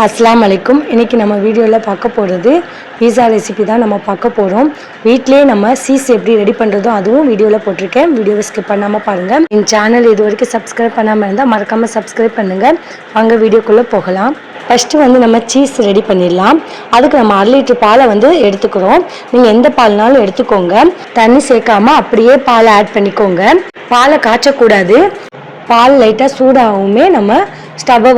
அஸ்ஸலாமு அலைக்கும். இன்றைக்கி நம்ம வீடியோவில் பார்க்க போகிறது பீஸா ரெசிபி தான் நம்ம பார்க்க போகிறோம். வீட்டிலே நம்ம சீஸ் எப்படி ரெடி பண்ணுறதோ அதுவும் வீடியோவில் போட்டிருக்கேன். வீடியோவை ஸ்கிப் பண்ணாமல் பாருங்கள். என் சேனல் இது வரைக்கும் சப்ஸ்கிரைப் பண்ணாமல் இருந்தால் மறக்காமல் சப்ஸ்கிரைப் பண்ணுங்கள். வாங்க வீடியோக்குள்ளே போகலாம். ஃபஸ்ட்டு நம்ம சீஸ் ரெடி பண்ணிடலாம். அதுக்கு நம்ம 1/2 லிட்டர் பாலை எடுத்துக்கிறோம். நீங்கள் எந்த பால்னாலும் எடுத்துக்கோங்க. தண்ணி சேர்க்காமல் அப்படியே பாலை ஆட் பண்ணிக்கோங்க. பாலை காய்ச்சக்கூடாது. பால் லைட்டாக சூடாகவுமே நம்ம ஸ்டவ்வை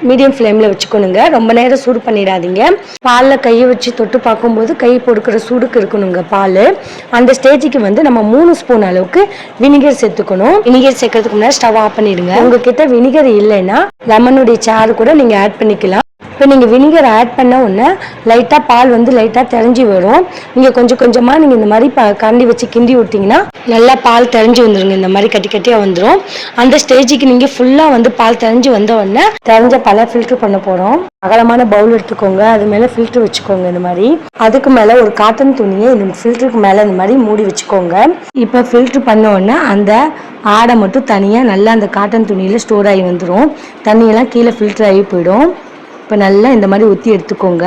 மீடியம் ஃப்ளேமில் வச்சுக்கணுங்க. ரொம்ப நேரம் சூடு பண்ணிடாதீங்க. பாலில் கையை வச்சு தொட்டு பார்க்கும்போது கை பொறுக்கிற சூடுக்கு இருக்கணுங்க பால். அந்த ஸ்டேஜுக்கு நம்ம 3 ஸ்பூன் அளவுக்கு வினிகர் சேர்த்துக்கணும். வினிகர் சேர்க்கறதுக்கு முன்னாடி ஸ்டவ் ஆஃப் பண்ணிடுங்க. உங்ககிட்ட வினிகர் இல்லைன்னா லெமனுடைய சாறு கூட நீங்கள் ஆட் பண்ணிக்கலாம். இப்போ நீங்கள் வினிகர் ஆட் பண்ண உடனே லைட்டாக பால் லைட்டாக தெரிஞ்சு வரும். நீங்கள் கொஞ்சம் கொஞ்சமாக நீங்கள் இந்த மாதிரி கரண்டி வச்சு கிண்டி விட்டிங்கன்னா நல்லா பால் தெரிஞ்சு வந்துடுங்க. இந்த மாதிரி கட்டி கட்டியாக வந்துடும். அந்த ஸ்டேஜுக்கு நீங்கள் ஃபுல்லாக பால் தெரிஞ்சு வந்த உடனே தெரிஞ்ச பாலை ஃபில்ட்ரு பண்ண போகிறோம். அகலமான பவுல் எடுத்துக்கோங்க. அது மேலே ஃபில்ட்ரு வச்சுக்கோங்க. இந்த மாதிரி அதுக்கு மேலே ஒரு காட்டன் துணியை இந்த ஃபில்ட்ருக்கு மேலே இந்த மாதிரி மூடி வச்சுக்கோங்க. இப்போ ஃபில்ட்ரு பண்ண உடனே அந்த ஆடை மட்டும் தனியாக நல்லா அந்த காட்டன் துணியில் ஸ்டோர் ஆகி வந்துடும். தண்ணியெல்லாம் கீழே ஃபில்ட்ரு ஆகி போயிடும். இப்போ நல்லா இந்த மாதிரி ஊற்றி எடுத்துக்கோங்க.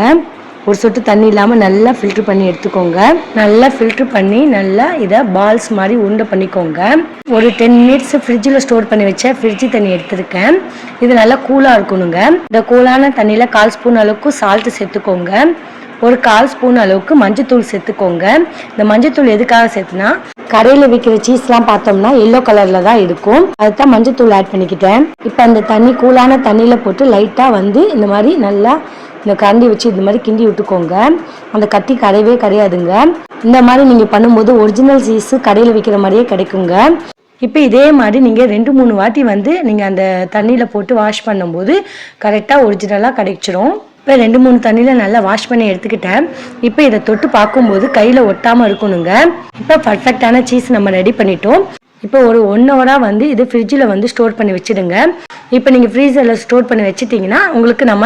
ஒரு சொட்டு தண்ணி இல்லாமல் நல்லா ஃபில்ட்ரு பண்ணி எடுத்துக்கோங்க. நல்லா ஃபில்ட்ரு பண்ணி நல்லா இதை பால்ஸ் மாதிரி உருண்டை பண்ணிக்கோங்க. ஒரு 10 மினிட்ஸ் ஃப்ரிட்ஜில் ஸ்டோர் பண்ணி வச்ச ஃப்ரிட்ஜு தண்ணி எடுத்துருக்கேன். இது நல்லா கூலாக இருக்கணுங்க. இந்த கூலான தண்ணியில் 1/4 ஸ்பூன் அளவுக்கு சால்ட்டு சேர்த்துக்கோங்க. ஒரு 1/4 ஸ்பூன் அளவுக்கு மஞ்சத்தூள் சேர்த்துக்கோங்க. இந்த மஞ்சத்தூள் எதுக்காக சேர்த்துனா கடையில் விற்கிற சீஸ்லாம் பார்த்தோம்னா எல்லோ கலரில் தான் இருக்கும். அதுதான் மஞ்சத்தூள் ஆட் பண்ணிக்கிட்டேன். இப்போ அந்த தண்ணி கூலான தண்ணியில் போட்டு லைட்டாக இந்த மாதிரி நல்லா இந்த கரண்டி வச்சு இந்த மாதிரி கிண்டி விட்டுக்கோங்க. அந்த கட்டி கரையவே கிடையாதுங்க. இந்த மாதிரி நீங்கள் பண்ணும்போது ஒரிஜினல் சீஸு கடையில் விற்கிற மாதிரியே கிடைக்குங்க. இப்போ இதே மாதிரி நீங்கள் 2-3 வாட்டி நீங்கள் அந்த தண்ணியில் போட்டு வாஷ் பண்ணும்போது கரெக்டாக ஒரிஜினலாக கிடைச்சிரும். இப்போ 2-3 தண்ணியில் நல்லா வாஷ் பண்ணி எடுத்துக்கிட்டேன். இப்போ இதை தொட்டு பார்க்கும்போது கையில் ஒட்டாமல் இருக்கணுங்க. இப்போ பர்ஃபெக்டான சீஸ் நம்ம ரெடி பண்ணிட்டோம். இப்போ ஒரு 1 ஹவராக இது ஃப்ரிட்ஜில் ஸ்டோர் பண்ணி வச்சுடுங்க. இப்போ நீங்கள் ஃப்ரீசரில் ஸ்டோர் பண்ணி வச்சுட்டிங்கன்னா உங்களுக்கு நம்ம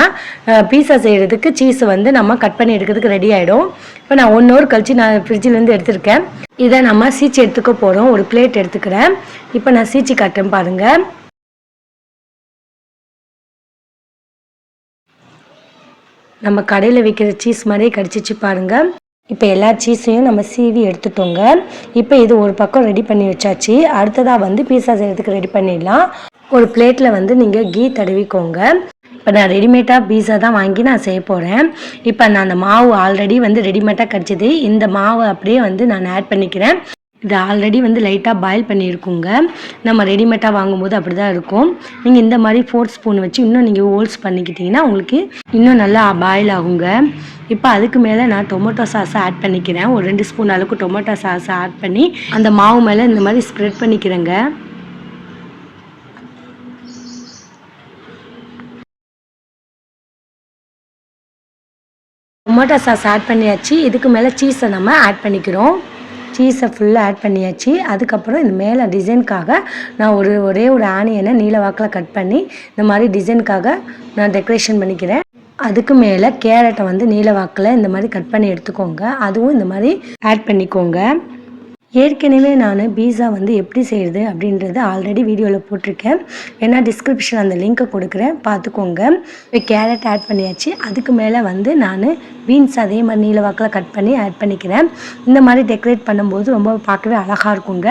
பீஸா செய்கிறதுக்கு சீஸ் நம்ம கட் பண்ணி எடுக்கிறதுக்கு ரெடி ஆகிடும். இப்போ நான் 1 ஹவர் கழிச்சு நான் ஃப்ரிட்ஜிலேருந்து எடுத்திருக்கேன். இதை நம்ம சீச்சு எடுத்துக்க போகிறோம். ஒரு பிளேட் எடுத்துக்கிறேன். இப்போ நான் சீச்சு காட்டுறேன் பாருங்கள். நம்ம கடையில் விற்கிற சீஸ் மாதிரியே கடிச்சிச்சு பாருங்கள். இப்போ எல்லா சீஸையும் நம்ம சீவி எடுத்துட்டோங்க. இப்போ இது ஒரு பக்கம் ரெடி பண்ணி வச்சாச்சு. அடுத்ததாக பீஸா செய்கிறதுக்கு ரெடி பண்ணிடலாம். ஒரு பிளேட்டில் நீங்கள் கீ தடவிக்கோங்க. இப்போ நான் ரெடிமேடாக பீஸா தான் வாங்கி நான் செய்ய போகிறேன். இப்போ நான் அந்த மாவு ஆல்ரெடி ரெடிமேடாக கிடச்சிது. இந்த மாவை அப்படியே நான் ஆட் பண்ணிக்கிறேன். இது ஆல்ரெடி லைட்டாக பாயில் பண்ணியிருக்குங்க. நம்ம ரெடிமேடாக வாங்கும்போது அப்படி தான் இருக்கும். நீங்கள் இந்த மாதிரி 4 ஸ்பூன் வச்சு இன்னும் நீங்கள் ஹோல்ஸ் பண்ணிக்கிட்டிங்கன்னா உங்களுக்கு இன்னும் நல்லா பாயில் ஆகுங்க. இப்போ அதுக்கு மேலே நான் டொமேட்டோ சாஸை ஆட் பண்ணிக்கிறேன். ஒரு 2 ஸ்பூன் அளவுக்கு டொமேட்டோ சாஸை ஆட் பண்ணி அந்த மாவு மேலே இந்த மாதிரி ஸ்ப்ரெட் பண்ணிக்கிறேங்க. டொமேட்டோ சாஸ் ஆட் பண்ணியாச்சு. இதுக்கு மேலே சீஸை நம்ம ஆட் பண்ணிக்கிறோம். சீஸை ஃபுல்லாக ஆட் பண்ணியாச்சு. அதுக்கப்புறம் இந்த மேலே டிசைனுக்காக நான் ஒரே ஒரு ஆனியனை நீல வாக்கில் கட் பண்ணி இந்த மாதிரி டிசைனுக்காக நான் டெக்கரேஷன் பண்ணிக்கிறேன். அதுக்கு மேலே கேரட்டை நீல வாக்கில் இந்த மாதிரி கட் பண்ணி எடுத்துக்கோங்க. அதுவும் இந்த மாதிரி ஆட் பண்ணிக்கோங்க. ஏற்கனவே நான் பீஸா எப்படி செய்கிறது அப்படின்றது ஆல்ரெடி வீடியோவில் போட்டிருக்கேன். ஏன்னா டிஸ்கிரிப்ஷன் அந்த லிங்க்கை கொடுக்குறேன், பார்த்துக்கோங்க. இப்போ கேரட் ஆட் பண்ணியாச்சு. அதுக்கு மேலே நான் பீன்ஸ் அதே மாதிரி நீல வாக்கில் கட் பண்ணி ஆட் பண்ணிக்கிறேன். இந்த மாதிரி டெக்கரேட் பண்ணும்போது ரொம்ப பார்க்கவே அழகாக இருக்குங்க.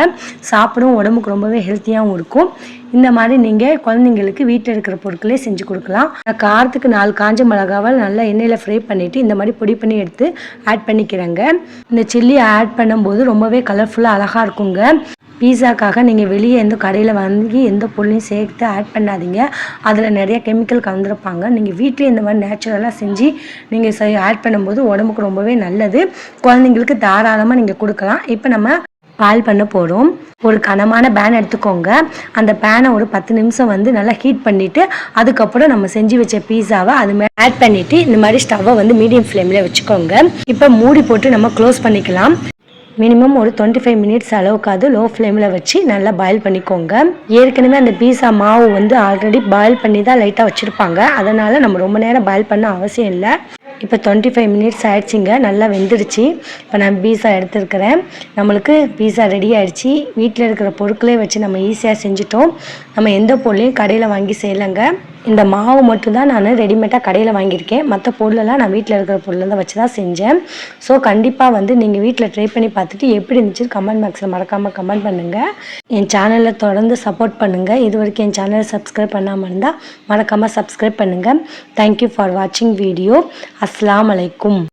சாப்பிடும் உடம்புக்கு ரொம்பவே ஹெல்த்தியாகவும் இருக்கும். இந்த மாதிரி நீங்கள் குழந்தைங்களுக்கு வீட்டில் இருக்கிற பொருட்களே செஞ்சு கொடுக்கலாம். காரத்துக்கு 4 காஞ்ச மிளகாவை நல்லா எண்ணெயில் ஃப்ரை பண்ணிவிட்டு இந்த மாதிரி பொடி பண்ணி எடுத்து ஆட் பண்ணிக்கிறேங்க. இந்த சில்லி ஆட் பண்ணும்போது ரொம்பவே கலர்ஃபுல்லாக அழகாக இருக்குங்க. பீஸாக்காக நீங்கள் வெளியே கடையில் வாங்கி எந்த பொருளையும் சேர்த்து ஆட் பண்ணாதீங்க. அதில் நிறைய கெமிக்கல் கலந்துருப்பாங்க. நீங்கள் வீட்டிலே இந்த மாதிரி நேச்சுரலாக செஞ்சு நீங்கள் ஆட் பண்ணும்போது உடம்புக்கு ரொம்பவே நல்லது. குழந்தைங்களுக்கு தாராளமாக நீங்கள் கொடுக்கலாம். இப்போ நம்ம பால் பண்ண போகிறோம். ஒரு கனமான பேன் எடுத்துக்கோங்க. அந்த பேனை ஒரு 10 நிமிஷம் நல்லா ஹீட் பண்ணிவிட்டு அதுக்கப்புறம் நம்ம செஞ்சு வச்ச பீஸாவை அது மேலே ஆட் பண்ணிவிட்டு இந்த மாதிரி ஸ்டவ்வை மீடியம் ஃப்ளேமில் வச்சுக்கோங்க. இப்போ மூடி போட்டு நம்ம க்ளோஸ் பண்ணிக்கலாம். மினிமம் ஒரு 25 மினிட்ஸ் அளவுக்காவது லோ ஃப்ளேமில் வச்சு நல்லா பாயில் பண்ணிக்கோங்க. ஏற்கனவே அந்த பீஸா மாவு ஆல்ரெடி பாயில் பண்ணி தான் லைட்டாக வச்சுருப்பாங்க. அதனால் நம்ம ரொம்ப நேரம் பாயில் பண்ண அவசியம் இல்லை. இப்போ 25 மினிட்ஸ் ஆயிடுச்சுங்க. நல்லா வெந்துடுச்சு. இப்போ நான் பீஸா எடுத்துருக்கிறேன். நம்மளுக்கு பீஸா ரெடி ஆகிடுச்சு. வீட்டில் இருக்கிற பொருட்களே வச்சு நம்ம ஈஸியாக செஞ்சுட்டோம். நம்ம எந்த பொருளையும் கடையில் வாங்கி செய்யலைங்க. இந்த மாவு மட்டும்தான் நான் ரெடிமேடாக கடையில் வாங்கியிருக்கேன். மற்ற பொருளெல்லாம் நான் வீட்டில் இருக்கிற பொருளெல்லாம் வச்சு தான் செஞ்சேன். ஸோ கண்டிப்பாக வந்து நீங்கள் வீட்டில் ட்ரை பண்ணி பார்த்துட்டு எப்படி இருந்துச்சு கமெண்ட் பாக்ஸில் மறக்காமல் கமெண்ட் பண்ணுங்கள். என் சேனலில் தொடர்ந்து சப்போர்ட் பண்ணுங்கள். இது வரைக்கும் என் சேனலை சப்ஸ்கிரைப் பண்ணாமல் இருந்தால் மறக்காமல் சப்ஸ்கிரைப் பண்ணுங்கள். தேங்க்யூ ஃபார் வாட்சிங் வீடியோ. அஸ்ஸலாமு அலைக்கும்.